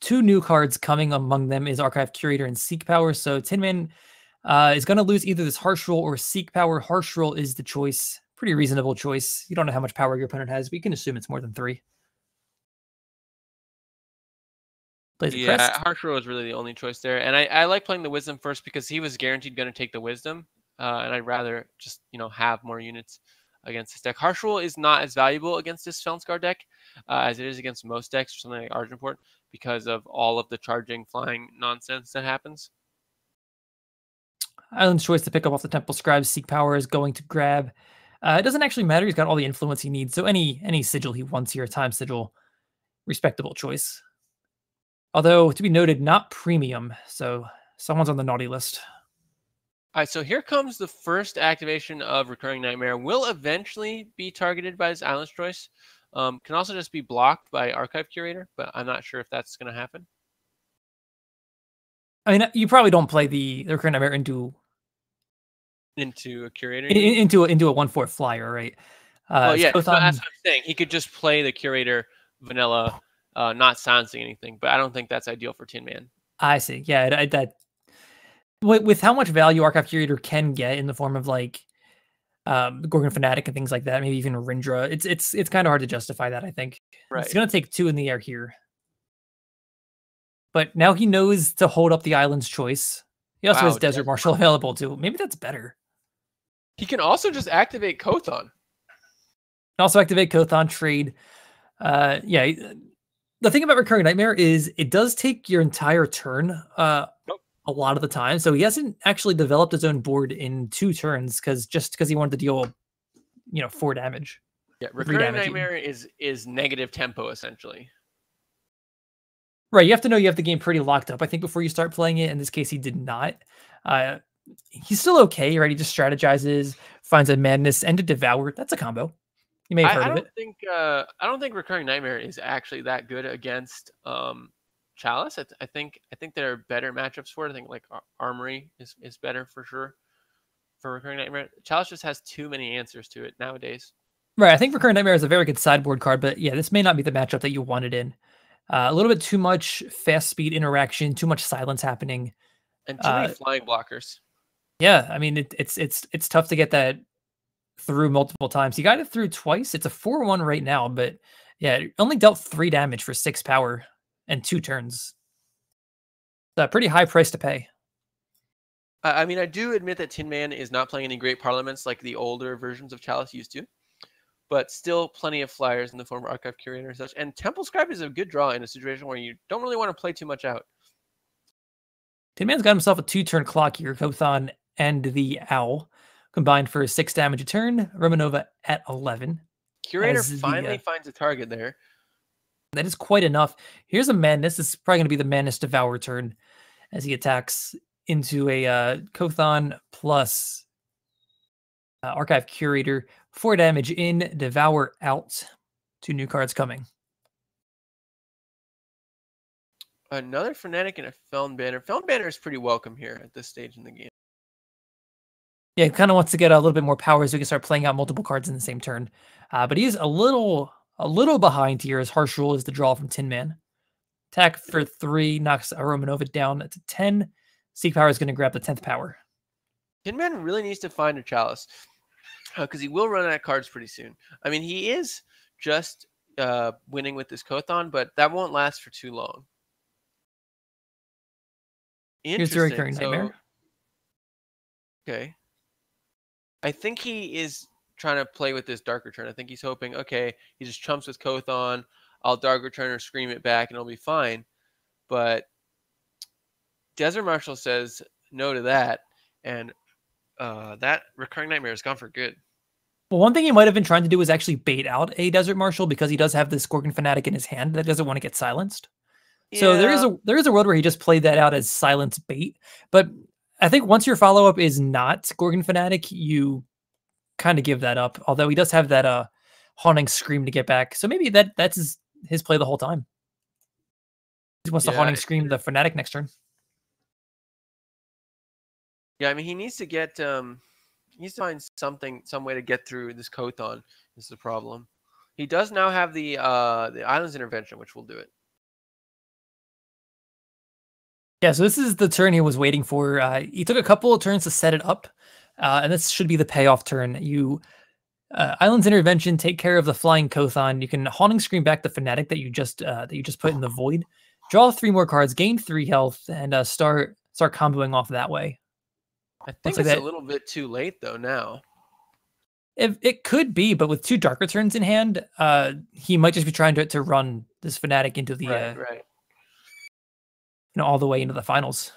2 new cards coming. Among them is Archive Curator and Seek Power. So Tin Man is going to lose either this Harsh Rule or Seek Power. Harsh Rule is the choice. Pretty reasonable choice. You don't know how much power your opponent has, but you can assume it's more than 3. Plays a Crest. Harsh Rule is really the only choice there. And I like playing the Wisdom first because he was guaranteed going to take the Wisdom. And I'd rather just, have more units against this deck. Harsh Rule is not as valuable against this Felnscar deck as it is against most decks or something like Argenport because of all of the charging, flying nonsense that happens. Island's choice to pick up off the Temple Scribe. Seek Power is going to grab. It doesn't actually matter. He's got all the influence he needs. So any sigil he wants here, Time Sigil, respectable choice. Although, to be noted, not premium. So someone's on the naughty list. All right, so here comes the first activation of Recurring Nightmare. Will eventually be targeted by his Island's choice. Can also just be blocked by Archive Curator, but I'm not sure if that's going to happen. I mean, you probably don't play the Recurring Nightmare into a Curator? Into a 1/4 flyer, right? Well, yeah, so that's what I'm saying. He could just play the Curator vanilla, not silencing anything, but I don't think that's ideal for Tin Man. I see. Yeah, that with how much value Archive Curator can get in the form of like Gorgon Fanatic and things like that, maybe even Rindra, it's kind of hard to justify that, I think. Right. It's going to take 2 in the air here. But now he knows to hold up the Island's choice. He also has Desert Marshal available too. Maybe that's better. He can also just activate Kothon. Also activate Kothon, trade. Yeah. The thing about Recurring Nightmare is it does take your entire turn a lot of the time. So he hasn't actually developed his own board in 2 turns because he wanted to deal 4 damage. Yeah, Recurring Nightmare is negative tempo essentially. Right, you have to know you have the game pretty locked up, I think, before you start playing it. In this case, he did not. He's still okay, right? He just strategizes, finds a Madness, and a Devour. That's a combo. You may have heard of it. I don't think Recurring Nightmare is actually that good against Chalice. I think there are better matchups for it. I think like Armory is better for sure for Recurring Nightmare. Chalice just has too many answers to it nowadays. Right, I think Recurring Nightmare is a very good sideboard card, but yeah, this may not be the matchup that you wanted in. A little bit too much fast speed interaction, too much silence happening, and too many flying blockers. Yeah, I mean it's tough to get that through multiple times. He got it through twice. It's a 4/1 right now, but yeah, it only dealt 3 damage for 6 power and 2 turns. It's a pretty high price to pay. I mean, I do admit that Tin Man is not playing any great parliaments like the older versions of Chalice used to. But still plenty of flyers in the form of Archive Curator and such. And Temple Scribe is a good draw in a situation where you don't really want to play too much out. Tin Man's got himself a 2-turn clock here. Kothon and the Owl combined for 6 damage a turn. Romanova at 11. Curator finally finds a target there. That is quite enough. Here's a Madness. This is probably going to be the Madness Devour turn as he attacks into a Kothon plus Archive Curator, 4 damage in, Devour out. 2 new cards coming. Another Fnatic and a Feln Banner. Feln Banner is pretty welcome here at this stage in the game. Yeah, he kind of wants to get a little bit more power so he can start playing out multiple cards in the same turn. But he's a little behind here as Harsh Rule is the draw from Tin Man. Attack for 3, knocks aReNGee down to 10. Seek Power is going to grab the 10th power. Tin Man really needs to find a Chalice because he will run out of cards pretty soon. I mean, he is just winning with this Kothon, but that won't last for too long. Here's the Recurring Nightmare. Okay. I think he is trying to play with this Dark Return. I think he's hoping, okay, he just chumps with Kothon. I'll Dark Return or Scream it back and it'll be fine. But Desert Marshal says no to that. And that Recurring Nightmare is gone for good. Well, one thing he might have been trying to do is actually bait out a Desert Marshal because he does have this Gorgon Fanatic in his hand that doesn't want to get silenced. Yeah. So there is a world where he just played that out as silence bait. But I think once your follow-up is not Gorgon Fanatic, you kind of give that up. Although he does have that Haunting Scream to get back. So maybe that's his play the whole time. He wants to Haunting Scream the Fanatic next turn. Yeah, I mean, he needs to get... he needs to find some way to get through this Kothon. Is the problem. He does now have the Islands Intervention, which will do it. Yeah, so this is the turn he was waiting for. He took a couple of turns to set it up, and this should be the payoff turn. You Islands Intervention, take care of the Flying Kothon. You can Haunting Scream back the Fanatic that you just put in the Void. Draw 3 more cards, gain 3 health, and start comboing off that way. I think it's a little bit too late though now. It could be, but with 2 Dark Returns in hand, he might just be trying to run this Fanatic into the right. All the way into the finals.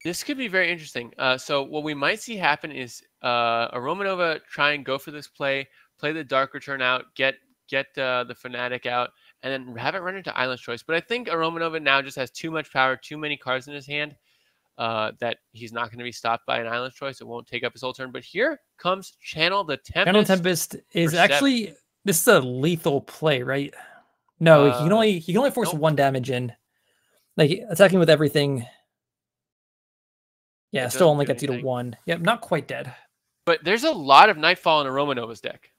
This could be very interesting. So what we might see happen is aReNGee try and go for this play the Dark Return out, get the Fanatic out, and then have it run into Island's Choice. But I think aReNGee now just has too much power, too many cards in his hand, that he's not going to be stopped by an Island's Choice. It won't take up his whole turn. But here comes Channel the Tempest. Channel Tempest is actually this is a lethal play, right? No, he can only force 1 damage in. Like attacking with everything. Yeah, still only gets you to 1. Yep, not quite dead. But there's a lot of Nightfall in aReNGee's deck.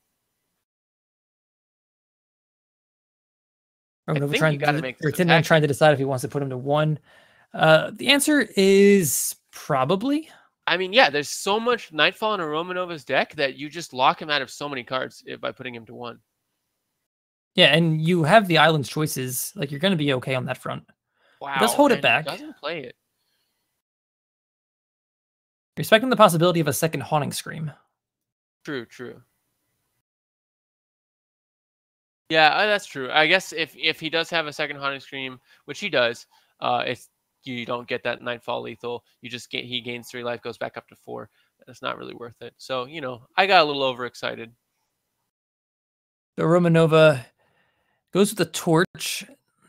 Trying to decide if he wants to put him to 1. The answer is probably. I mean, yeah, there's so much Nightfall in aReNGee's deck that you just lock him out of so many cards by putting him to 1. Yeah, and you have the Island's Choices. Like you're going to be okay on that front. Wow. Let's hold it back. He doesn't play it. Respecting the possibility of a second Haunting Scream. True. Yeah, that's true. I guess if he does have a second Haunting Scream, which he does, you don't get that Nightfall lethal. He gains 3 life, goes back up to 4. It's not really worth it. So, I got a little overexcited. The aReNGee goes with the Torch.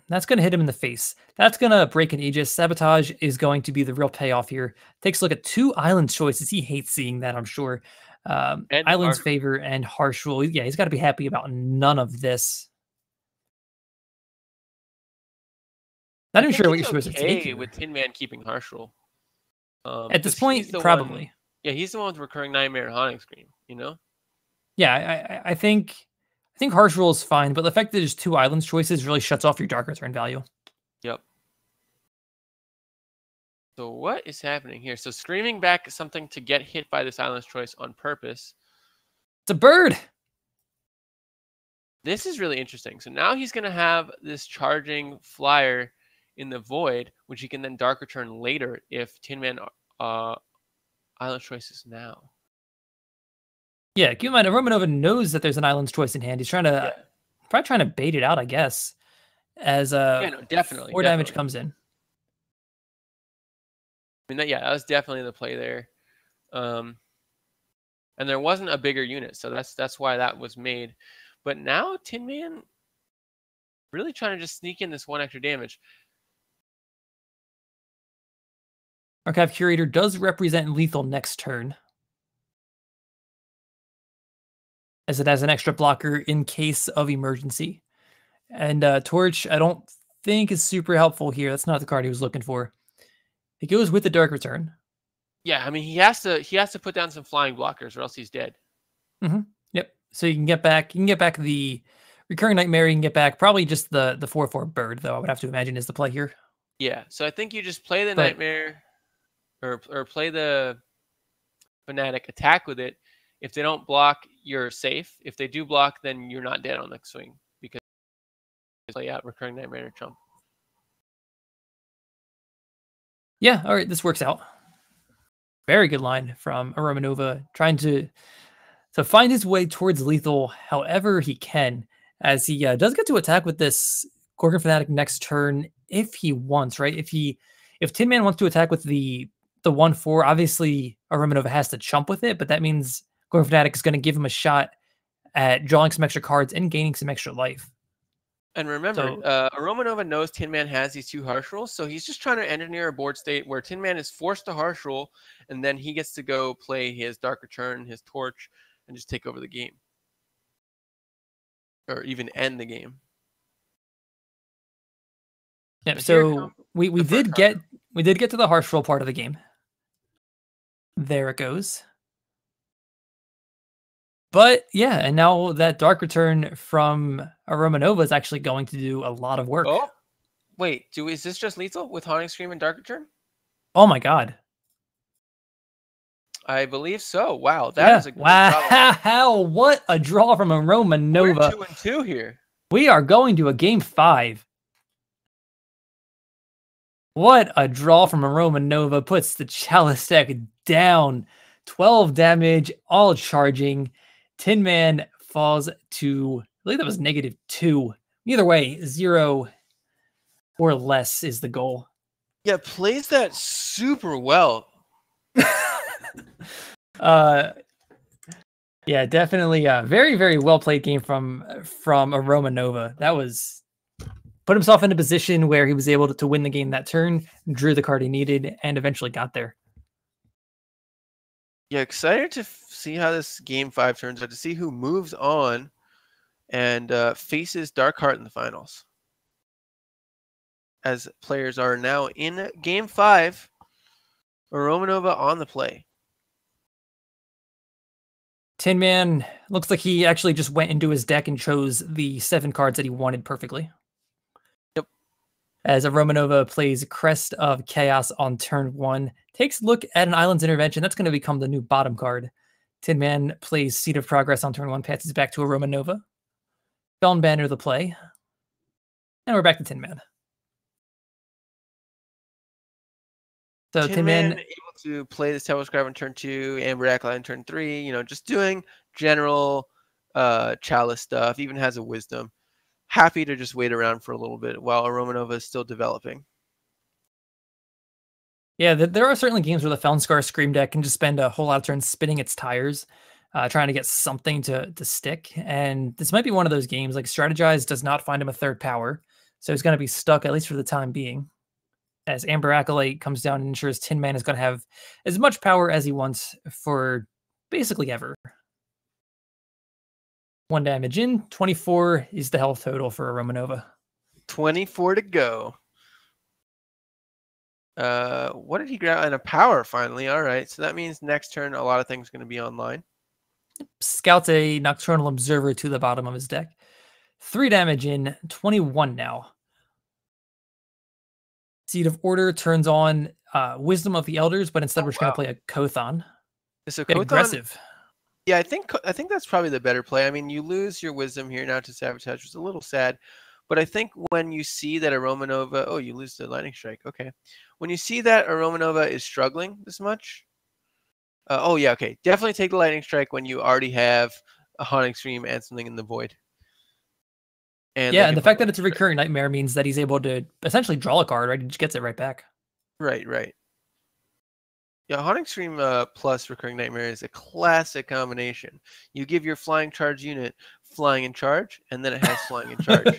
That's going to hit him in the face. That's going to break an Aegis. Sabotage is going to be the real payoff here. Takes a look at 2 Island Choices. He hates seeing that, I'm sure. Island's Favor and Harsh Rule. Yeah, he's got to be happy about none of this. Not even sure what you're supposed to take with Tin Man keeping Harsh Rule. At this point, probably. He's the one with Recurring Nightmare and Haunting Scream, Yeah, I think Harsh Rule is fine, but the fact that there's 2 Islands Choices really shuts off your Dark Return value. Yep. So what is happening here? So screaming back something to get hit by this Island's Choice on purpose. It's a bird! This is really interesting. So now he's going to have this charging flyer in the Void, which he can then Dark Return later if Tin Man Island's Choice is now. Yeah, keep in mind, aReNGee knows that there's an Island's Choice in hand. He's probably trying to bait it out, I guess, as definitely 4 damage comes in. I mean, that was definitely the play there, and there wasn't a bigger unit, so that's why that was made. But now Tin Man really trying to just sneak in this 1 extra damage. Archive Curator does represent lethal next turn, as it has an extra blocker in case of emergency. And Torch, I don't think is super helpful here. That's not the card he was looking for. It goes with the Dark Return. Yeah, I mean he has to put down some flying blockers or else he's dead. Yep. So you can get back the Recurring Nightmare. You can get back probably just the 4/4 bird, though. I would have to imagine is the play here. Yeah, so I think you just play the Nightmare, or play the Fanatic, attack with it. If they don't block, you're safe. If they do block, then you're not dead on the swing because you play out Recurring Nightmare to chump. Yeah, all right, this works out. Very good line from aReNGee, trying to find his way towards lethal however he can, as he does get to attack with this Gorgon Fanatic next turn if he wants, right? If Tin Man wants to attack with the 1/4, obviously aReNGee has to chump with it, but that means Gorgon Fanatic is going to give him a shot at drawing some extra cards and gaining some extra life. And remember, aReNGee knows Tin Man has these 2 harsh rolls, so he's just trying to engineer a board state where Tin Man is forced to harsh roll, and then he gets to go play his Dark Return, his Torch, and just take over the game. Or even end the game. Yeah, so we did get to the harsh roll part of the game. There it goes. But yeah, and now that Dark Return from aReNGee is actually going to do a lot of work. Oh, wait, is this just lethal with Haunting Scream and Dark Return? Oh my god. I believe so. Wow, that is a wow! What a draw from aReNGee. We're 2-2 here. We are going to a game 5. What a draw from aReNGee. Puts the Chalice deck down. 12 damage, all charging. Tin Man falls to, I believe that was -2. Either way, 0 or less is the goal. Yeah, plays that super well. Yeah, definitely a very, very well played game from aReNGee. That was put himself in a position where he was able to win the game that turn, drew the card he needed, and eventually got there. Yeah, excited to see how this game 5 turns out, to see who moves on and faces Darkheart in the finals. As players are now in game 5, aReNGee on the play. Tin Man looks like he actually just went into his deck and chose the 7 cards that he wanted perfectly. Yep. As aReNGee plays Crest of Chaos on turn 1, takes a look at an Island's Intervention. That's going to become the new bottom card. Tin Man plays Seed of Progress on turn 1, passes back to aReNGee. Felon Banner the play. And we're back to Tin Man. So Tin Man able to play this Temple Scribe on turn 2, Amber Acolyte on turn 3, you know, just doing general Chalice stuff, even has a Wisdom. Happy to just wait around for a little bit while aReNGee is still developing. Yeah, there are certainly games where the Felonscar Scream deck can just spend a whole lot of turns spinning its tires, trying to get something to stick. And this might be one of those games. Like, Strategize does not find him a 3rd power, so he's going to be stuck, at least for the time being. As Amber Acolyte comes down and ensures Tin Man is going to have as much power as he wants for basically ever. 1 damage in, 24 is the health total for aReNGee. 24 to go. What did he grab? And a power finally. All right, so that means next turn a lot of things are going to be online. Scouts a Nocturnal Observer to the bottom of his deck. 3 damage in, 21 now. Seed of Order turns on Wisdom of the Elders, but instead we're just going to play a Kothon. So Get aggressive. Yeah, I think that's probably the better play. I mean, you lose your Wisdom here now to Sabotage, which is a little sad. But I think when you see that aReNGee, oh, you lose the Lightning Strike. Okay. When you see that aReNGee is struggling this much, oh yeah, okay. Definitely take the Lightning Strike when you already have a Haunting Scream and something in the Void. And yeah, and the fact that it's a Recurring Nightmare means that he's able to essentially draw a card, right? He just gets it right back. Right. Yeah, Haunting Scream plus Recurring Nightmare is a classic combination. You give your Flying Charge unit Flying in Charge, and then it has Flying in Charge.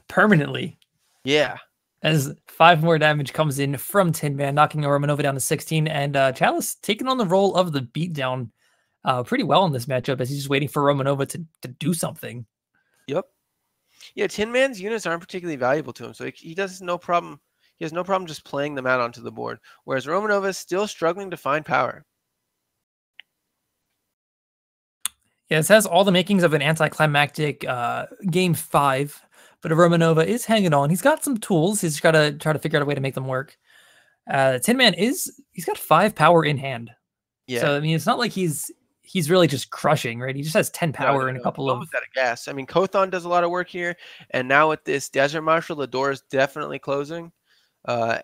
Permanently. Yeah. as 5 more damage comes in from Tin Man, knocking Romanova down to 16, and Chalice taking on the role of the beatdown pretty well in this matchup as he's just waiting for Romanova to do something. Yep. Yeah, Tin Man's units aren't particularly valuable to him, so he does no problem. He has no problem just playing them out onto the board, whereas Romanova is still struggling to find power. Yeah, this has all the makings of an anticlimactic game 5, but Romanova is hanging on. He's got some tools. He's got to try to figure out a way to make them work. Tin Man he's got 5 power in hand. Yeah. So I mean, it's not like he's really just crushing, right? He just has 10 power and a couple of. Almost out of gas. I mean, Kothon does a lot of work here, and now with this Desert Marshal, the door is definitely closing for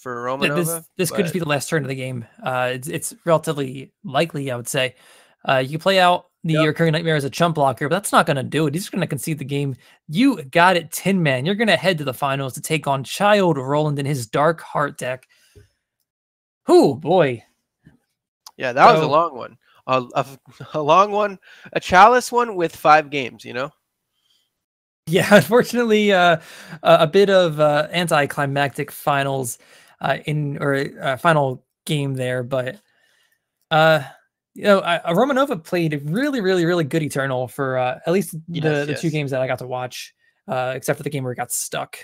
Romanova. This could just be the last turn of the game. It's relatively likely, I would say. You can play out the Recurring Nightmare as a chump blocker, but that's not going to do it. He's just going to concede the game. You got it, Tin Man. You're going to head to the finals to take on Child Roland in his Dark Heart deck. Oh, boy. Yeah, that was a long one. A long one. A Chalice one with 5 games, you know? Yeah, unfortunately, a bit of anticlimactic finals final game there, but Romanova played really good Eternal for at least the 2 games that I got to watch, except for the game where it got stuck.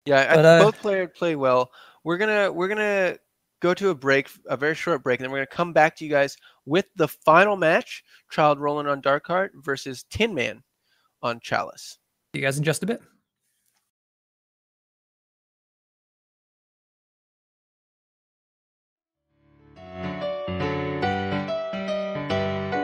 Yeah, both players play well. We're gonna go to a break, a very short break, and then we're gonna come back to you guys with the final match: Child Roland on Dark Heart versus Tin Man on Chalice. See you guys in just a bit.